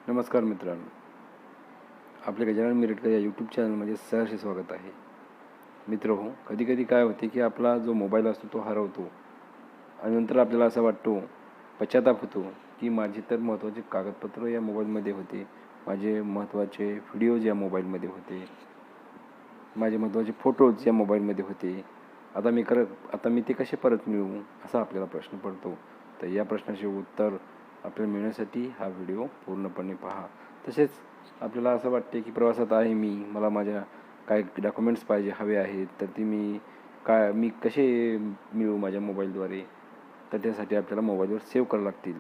नमस्कार मित्रांनो, आपल्या गजानन मिरटकर या यूट्यूब चॅनलमध्ये सहर्ष स्वागत आहे. मित्रहो, कधी कधी काय होते की आपला जो मोबाईल असतो तो हरवतो आणि नंतर आपल्याला असं वाटतो, पश्चाताप होतो की माझे तर महत्त्वाचे कागदपत्र या मोबाईलमध्ये होते, माझे महत्त्वाचे व्हिडिओज या मोबाईलमध्ये होते, माझे महत्त्वाचे फोटोज या मोबाईलमध्ये होते. आता मी ते कसे परत मिळवू, असा आपल्याला प्रश्न पडतो. तर या प्रश्नाचे उत्तर आपल्याला मिळण्यासाठी हा व्हिडिओ पूर्णपणे पहा. तसेच आपल्याला असं वाटते की प्रवासात आहे मला माझ्या काय डॉक्युमेंट्स हवे आहेत, तर ती मी कसे मिळवू माझ्या मोबाईलद्वारे. तर त्यासाठी आपल्याला मोबाईलवर सेव्ह करावं लागतील.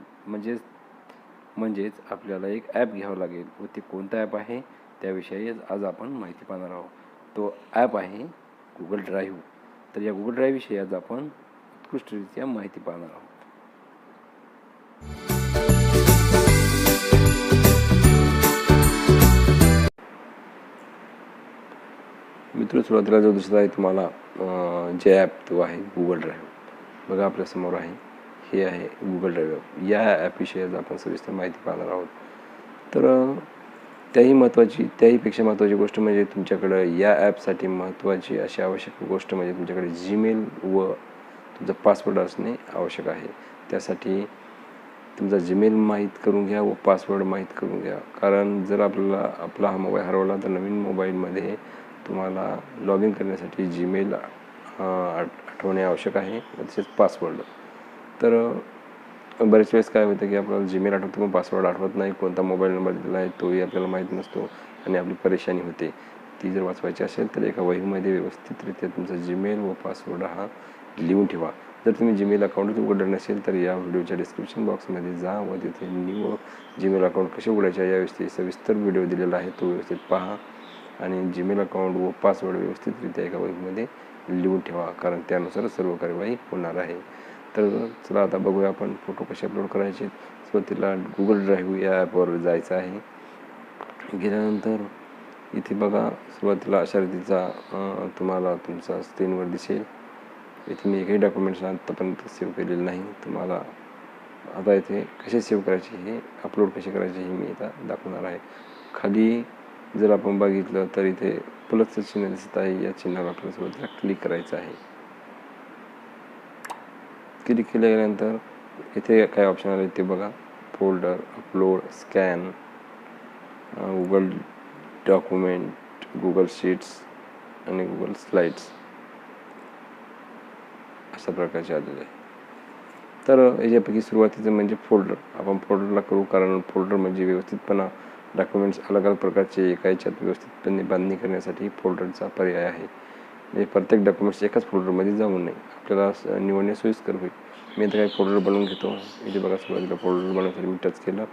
म्हणजेच आपल्याला एक ॲप घ्यावं लागेल व ते कोणतं ॲप आहे त्याविषयी आज आपण माहिती पाहणार आहोत. तो ॲप आहे गुगल ड्राईव्ह. तर या गुगल ड्राईव्हविषयी आज आपण उत्कृष्टरित्या माहिती पाहणार आहोत. मित्र, सुरुवातीला जो दिसत आहे तुम्हाला जे ॲप तो आहे गुगल ड्राईव्ह. बघा आपल्यासमोर आहे, हे आहे गुगल ड्राईव्ह. या ॲपविषयी आज आपण सविस्तर माहिती पाहणार आहोत. तर त्याहीपेक्षा महत्त्वाची गोष्ट म्हणजे तुमच्याकडं या ॲपसाठी महत्त्वाची अशी आवश्यक गोष्ट म्हणजे तुमच्याकडे जीमेल व तुमचा पासवर्ड असणे आवश्यक आहे. त्यासाठी तुमचा जीमेल माहीत करून घ्या व पासवर्ड माहीत करून घ्या. कारण जर आपला हा मोबाईल हरवला तर नवीन मोबाईलमध्ये तुम्हाला लॉग इन करण्यासाठी जीमेल आठवणे आवश्यक आहे, तसेच पासवर्ड. तर बरेच वेळेस काय होतं की आपल्याला जीमेल आठवतो पण पासवर्ड आठवत नाही, कोणता मोबाईल नंबर दिला आहे तोही आपल्याला माहीत नसतो आणि आपली परेशानी होते. ती जर वाचवायची असेल तर एका वहीमध्ये व्यवस्थितरित्या तुमचा जीमेल व पासवर्ड हा लिहून ठेवा. जर तुम्ही जीमेल अकाउंटच उघडलं नसेल तर या व्हिडिओच्या डिस्क्रिप्शन बॉक्समध्ये जा व तिथे न्यू जीमेल अकाउंट कसे उघडायचे याविषयी सविस्तर व्हिडिओ दिलेला आहे, तो व्यवस्थित पहा आणि जीमेल अकाउंट व पासवर्ड व्यवस्थितरित्या एका वहीमध्ये लिहून ठेवा, कारण त्यानुसारच सर्व कार्यवाही होणार आहे. तर चला आता बघूया आपण फोटो कसे अपलोड करायचे. सुरुवातीला गुगल ड्राईव्ह या ॲपवर जायचं आहे. गेल्यानंतर इथे बघा सुरुवातीला अशा रीतीचा तुम्हाला तुमचा स्क्रीनवर दिसेल. इथे मी एकही डॉक्युमेंट्स आतापर्यंत सेव्ह केलेलं नाही. तुम्हाला आता इथे कसे सेव्ह करायचे, हे अपलोड कसे करायचे हे मी आता दाखवणार आहे. खाली जर आपण बघितलं तर इथे प्लसचं चिन्ह दिसत आहे. या चिन्हावर आपल्याला सुरुवातीला क्लिक करायचं आहे. क्लिक केल्यानंतर इथे काय ऑप्शन आले ते बघा. Folder, upload, scan, Google document, Google sheets आणि गुगल स्लाइड्स अशा प्रकारचे आलेले आहे. तर याच्यापैकी सुरुवातीचं म्हणजे फोल्डर. आपण फोल्डरला करू, कारण फोल्डर म्हणजे व्यवस्थितपणा डॉक्युमेंट्स अलग अलग प्रकारचे एका याच्यात व्यवस्थितपणे बांधणी करण्यासाठी फोल्डरचा पर्याय आहे. म्हणजे प्रत्येक डॉक्युमेंट्स एकाच फोल्डरमध्ये जाऊ नये, आपल्याला निवडणे सोयीस्कर होईल. मी इथे काही फोल्डर बनवून घेतो. इथे बघा सुरुवातीला फोल्डर बनवण्यासाठी मी टच केलं,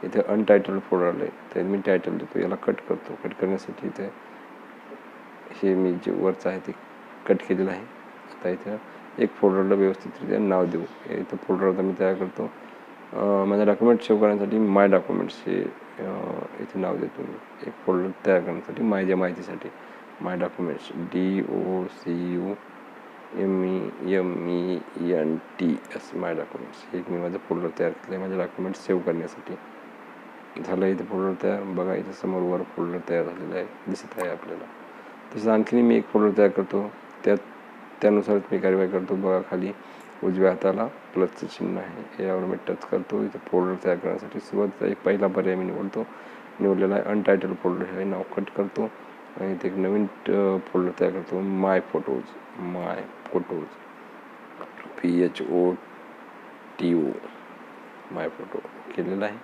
इथे अनटायटल फोल्डर आलं आहे, तर मी टायटल देतो. याला कट करतो. कट करण्यासाठी इथे हे मी जे वरचं आहे ते कट केलेलं आहे. आता इथं एक फोल्डरला व्यवस्थितरित्या नाव देऊ. इथं फोल्डर आता मी तयार करतो. माझ्या डॉक्युमेंट सेव्ह करण्यासाठी माय डॉक्युमेंट्स हे इथे नाव देतो मी. एक फोल्डर तयार करण्यासाठी माझ्या माहितीसाठी माय डॉक्युमेंट्स DOCUMENT माय डॉक्युमेंट्स हे मी माझं फोल्डर तयार केलं आहे माझ्या डॉक्युमेंट्स सेव्ह करण्यासाठी. झालं इथे फोल्डर तयार. बघा इथे समोर वर फोल्डर तयार झालेलं आहे, दिसत आहे आपल्याला. तसं आणखीन मी एक फोल्डर तयार करतो. त्यानुसारच मी कार्यवाही करतो. बघा खाली उजव्या हाताला प्लसचं चिन्ह आहे, यावर मी टच करतो. इथे फोल्डर तयार करण्यासाठी सुरुवातीचा एक पहिला पर्याय मी निवडलेला आहे अनटायटल फोल्डर. हे नाव कट करतो आणि इथे एक नवीन फोल्डर तयार करतो. माय फोटोज PHOTO माय फोटो केलेला आहे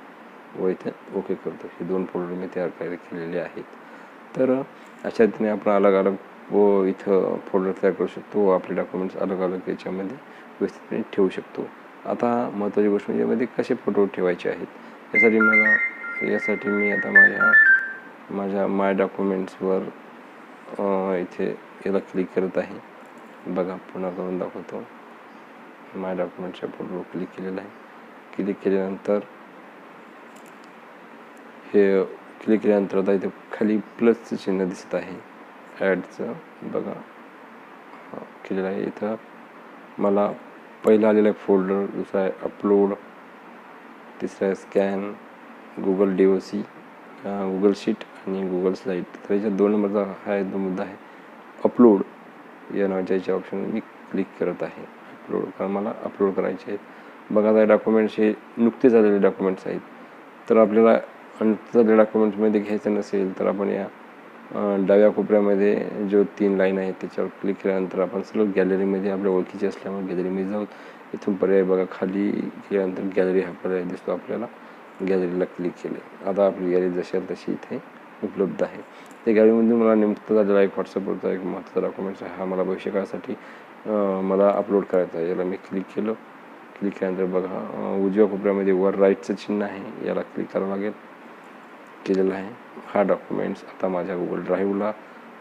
व इथे ओके करतो. हे दोन फोल्डर मी तयार केलेले आहेत. तर अशा रीतीने आपण अलग अलग व इथं फोल्डर तयार करू शकतो व आपले डॉक्युमेंट्स अलग अलग याच्यामध्ये व्यवस्थितपणे ठेवू शकतो. आता महत्त्वाची गोष्ट म्हणजे यामध्ये कसे फोटो ठेवायचे आहेत. यासाठी मी आता माझ्या माय डॉक्युमेंट्सवर इथे याला क्लिक करत आहे. बघा पुन्हा करून दाखवतो. माय डॉक्युमेंट्सच्या फोटोवर क्लिक केलेलं आहे. क्लिक केल्यानंतर आता इथे खाली प्लसचं चिन्ह दिसत आहे ॲडचं. बघा केलेलं आहे. इथं मला पहिला आलेला आहे फोल्डर, दुसरा आहे अपलोड, तिसरा आहे scan, Google DOC, Google sheet आणि गुगल स्लाईड. तर याच्या 2 नंबरचा हा जो मुद्दा आहे, अपलोड या नावाच्या याच्या ऑप्शन मी क्लिक करत आहे. अपलोड, कारण मला अपलोड करायचे आहेत. बघा आता डॉक्युमेंट्स हे नुकते झालेले डॉक्युमेंट्स आहेत. तर आपल्याला नुकते झालेल्या डॉक्युमेंट्समध्ये घ्यायचं नसेल तर आपण या डाव्या कोपऱ्यामध्ये जो 3 लाईन आहेत त्याच्यावर क्लिक केल्यानंतर आपण सर्व गॅलरीमध्ये आपल्या ओळखीचे असल्यामुळे गॅलरीमध्ये जाऊ. इथून पर्याय बघा खाली गेल्यानंतर गॅलरी हा पर्याय दिसतो आपल्याला. गॅलरीला क्लिक केले, आता आपली गॅलरी जशी आहे तशी इथे उपलब्ध आहे. त्या गॅलरीमध्ये मला नेमकं झालेला एक व्हॉट्सअपवरचा एक महत्त्वाचा डॉक्युमेंट्स आहे. हा मला भविष्य काळासाठी मला अपलोड करायचा आहे. याला मी क्लिक केलं. क्लिक केल्यानंतर बघा उजव्या कोपऱ्यामध्ये वर राईटचं चिन्ह आहे, याला क्लिक करावं लागेल. केलेला आहे. हा डॉक्युमेंट्स आता माझ्या गुगल ड्राईव्हला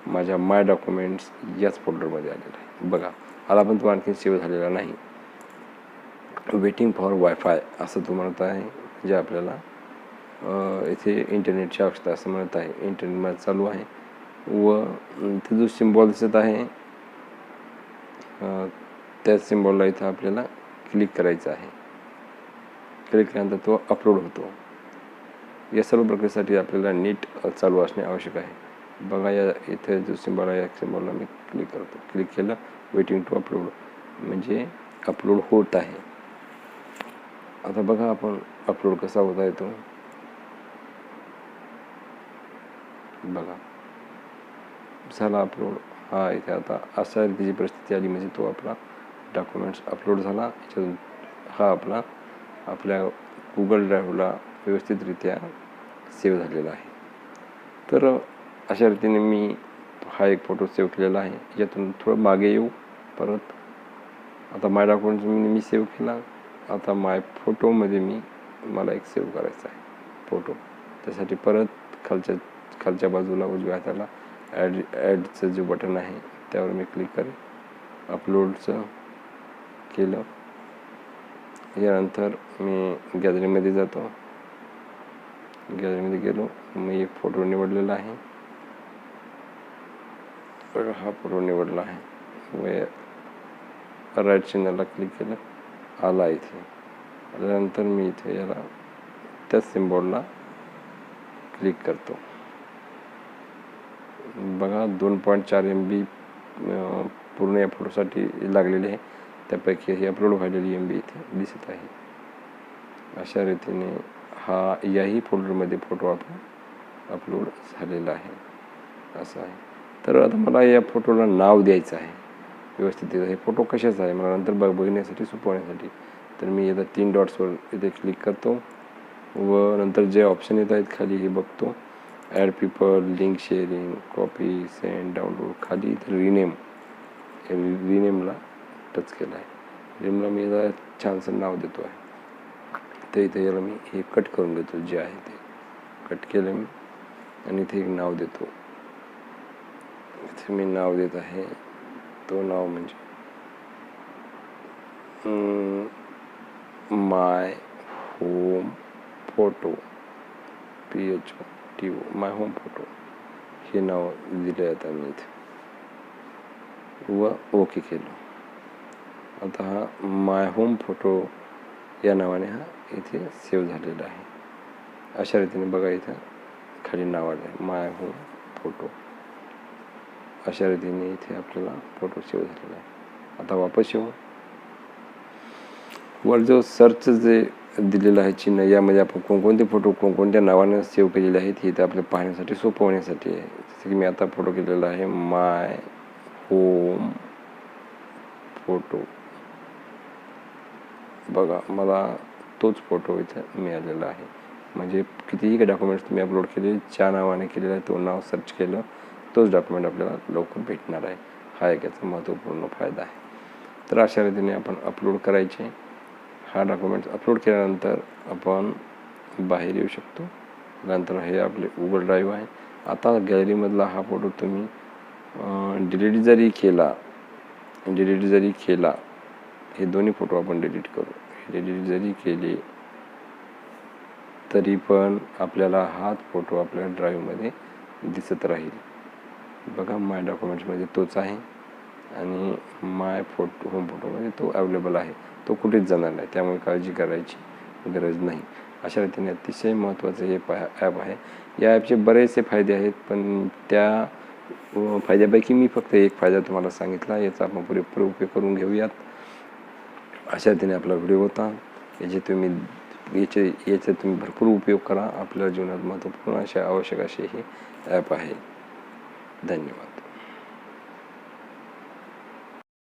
माझ्या माय डॉक्युमेंट्स याच फोल्डरमध्ये आलेला आहे. बघा आला पण तो आणखी सेव्ह झालेला नाही. वेटिंग फॉर वायफाय असं तो म्हणत आहे, जे आपल्याला इथे इंटरनेटची आवश्यकता असं म्हणत आहे. इंटरनेट चालू आहे व इथे जो सिम्बॉल दिसत आहे त्या सिम्बॉलला इथं आपल्याला क्लिक करायचं आहे. क्लिक केल्यानंतर तो अपलोड होतो. या सर्व प्रक्रियेसाठी आपल्याला नेट चालू असणे आवश्यक आहे. बघा या इथे जो सिम्बॉल आहे या सिम्बॉलला मी क्लिक करतो. क्लिक केलं, वेटिंग टू अपलोड म्हणजे अपलोड होत आहे. आता बघा आपण अपलोड कसा होता येतो. बघा झाला अपलोड. हा इथे आता अशा रीतीची परिस्थिती आली म्हणजे तो आपला डॉक्युमेंट्स अपलोड झाला. याच्यातून हा आपल्या गुगल ड्राईव्हला व्यवस्थितरित्या सेव्ह झालेला आहे. तर अशा रीतीने मी हा एक फोटो सेव्ह केलेला आहे. यातून थोडं मागे येऊ परत. आता माय डॉक्युमेंट्स मी सेव्ह केला. आता माय फोटोमध्ये मला एक सेव्ह करायचा आहे फोटो. त्यासाठी परत खालच्या बाजूला उजव्या हाताला ॲडचं जे बटन आहे त्यावर मी क्लिक करेन. अपलोडचं केलं. यानंतर मी गॅलरीमध्ये जातो. गॅलरीमध्ये गेलो, मी एक फोटो निवडलेला आहे. बघा हा फोटो निवडला आहे व राईट चिन्हाला क्लिक केलं, आला इथे. आल्यानंतर मी इथे याला त्याच सिम्बॉलला क्लिक करतो. बघा 2.4 MB पूर्ण या फोटोसाठी लागलेले आहे. त्यापैकी ही अपलोड व्हायलेली MB इथे दिसत आहे. अशा रीतीने हा याही फोल्डरमध्ये फोटो आपण अपलोड झालेला आहे. असं आहे. तर आता मला या फोटोला नाव द्यायचं आहे व्यवस्थित. हे फोटो कशाचा आहे मला नंतर बघण्यासाठी सोपं होण्यासाठी. तर मी आता 3 डॉट्सवर इथे क्लिक करतो व नंतर जे ऑप्शन येत आहेत खाली हे बघतो. Add people, link sharing, copy, send, download. खाली इथे रिनेमला टच केला आहे. रिनेमला मी याला छानसं नाव देतो आहे. तर इथे याला मी हे कट करून देतो, जे आहे ते कट केलं मी आणि इथे एक नाव देतो. इथे मी नाव देत आहे, तो नाव म्हणजे माय होम फोटो, PHOTO, माय होम फोटो हे नाव दिले आता मी इथे व ओके केलं. आता हा माय होम फोटो या नावाने हा इथे सेव्ह झालेला आहे. अशा रीतीने बघा इथं खाली नाव आलं आहे माय होम फोटो. अशा रीतीने इथे आपल्याला फोटो सेव्ह झालेला आहे. आता वापस येऊ. वर जो सर्च जे दिलेलं आहे चिन्ह, यामध्ये आपण कोणकोणते फोटो कोणकोणत्या नावाने सेव्ह केलेले आहेत हे इथे आपल्याला पाहण्यासाठी सोपं होण्यासाठी आहे. जसं की मी आता फोटो केलेला आहे माय होम फोटो. बघा मला तोच फोटो इथं मिळालेला आहे. म्हणजे कितीही काही डॉक्युमेंट्स तुम्ही अपलोड केले, ज्या नावाने केलेलं आहे तो नाव सर्च केलं, तोच डॉक्युमेंट आपल्याला लवकर भेटणार आहे. हा एक याचा महत्त्वपूर्ण फायदा आहे. तर अशा रीतीने आपण अपलोड करायचे. हा डॉक्युमेंट्स अपलोड केल्यानंतर आपण बाहेर येऊ शकतो. नंतर हे आपले गुगल ड्राईव्ह आहे. आता गॅलरीमधला हा फोटो तुम्ही डिलीट जरी केला, हे दोन्ही फोटो आपण डिलीट करू. डिलीट जरी केले तरी पण आपल्याला हाच फोटो आपल्या ड्राईव्हमध्ये दिसत राहील. बघा माय डॉक्युमेंट्समध्ये तोच आहे आणि माय होम फोटोमध्ये तो अवेलेबल आहे. तो कुठेच जाणार नाही, त्यामुळे काळजी करायची गरज नाही. अशा रीतीने अतिशय महत्त्वाचं हे ॲप आहे. या ॲपचे बरेचसे फायदे आहेत, पण त्या फायद्यापैकी मी फक्त एक फायदा तुम्हाला सांगितला. याचा आपण पुरेपूर उपयोग करून घेऊयात. अशा रीतीने आपला व्हिडिओ होता. याचा तुम्ही भरपूर उपयोग करा. आपल्या जीवनात महत्त्वपूर्ण अशा आवश्यक असे हे ॲप आहे. धन्यवाद.